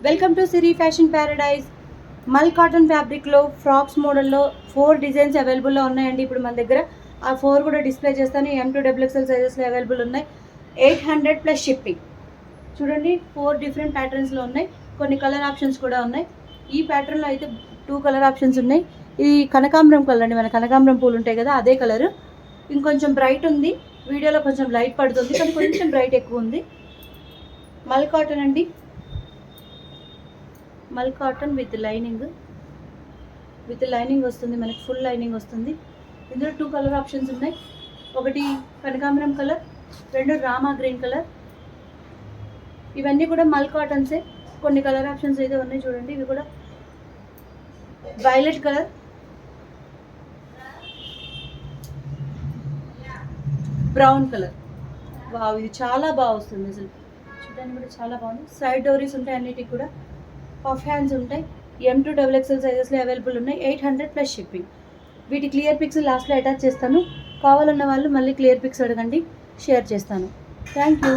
Welcome to Siri fashion Paradise. మల్ cotton ఫ్యాబ్రిక్లో frocks మోడల్లో 4 డిజైన్స్ అవైలబుల్లో ఉన్నాయండి. ఇప్పుడు మన దగ్గర ఆ 4 కూడా డిస్ప్లే చేస్తాను. M2XXL సైజెస్లో అవైలబుల్ ఉన్నాయి. 800 ప్లస్ షిప్పింగ్. చూడండి 4 డిఫరెంట్ ప్యాటర్న్స్లో ఉన్నాయి. కొన్ని కలర్ ఆప్షన్స్ కూడా ఉన్నాయి. ఈ ప్యాటర్న్లో అయితే 2 కలర్ ఆప్షన్స్ ఉన్నాయి. ఇది కనకాంబరం కలర్ అండి, మన కనకాంబరం పూలు ఉంటాయి కదా అదే కలరు. ఇంకొంచెం బ్రైట్ ఉంది, వీడియోలో కొంచెం లైట్ పడుతుంది కానీ కొంచెం బ్రైట్ ఎక్కువ ఉంది. మల్ కాటన్ అండి, మల్ కాటన్ విత్ లైనింగ్ వస్తుంది, మనకి ఫుల్ లైనింగ్ వస్తుంది. ఇందులో 2 కలర్ ఆప్షన్స్ ఉన్నాయి. ఒకటి కనకాంబరం కలర్, 2 రామా గ్రీన్ కలర్. ఇవన్నీ కూడా మల్ కాటన్సే. కొన్ని కలర్ ఆప్షన్స్ అయితే ఉన్నాయి చూడండి. ఇవి కూడా violet colour, brown colour. Wow, ఇది చాలా బాగా వస్తుంది అసలు, చూడడానికి కూడా చాలా బాగుంది. సైడ్ డోరీస్ ఉంటాయి, అన్నిటికి కూడా పఫ్ హ్యాండ్స్ ఉంటాయి. M2XXL సైజెస్లో అవైలబుల్ ఉన్నాయి. 800 ప్లస్ షిప్పింగ్. వీటి క్లియర్ పిక్స్ లాస్ట్లో అటాచ్ చేస్తాను. కావాలన్న వాళ్ళు మళ్ళీ క్లియర్ పిక్స్ అడగండి, షేర్ చేస్తాను. Thank you.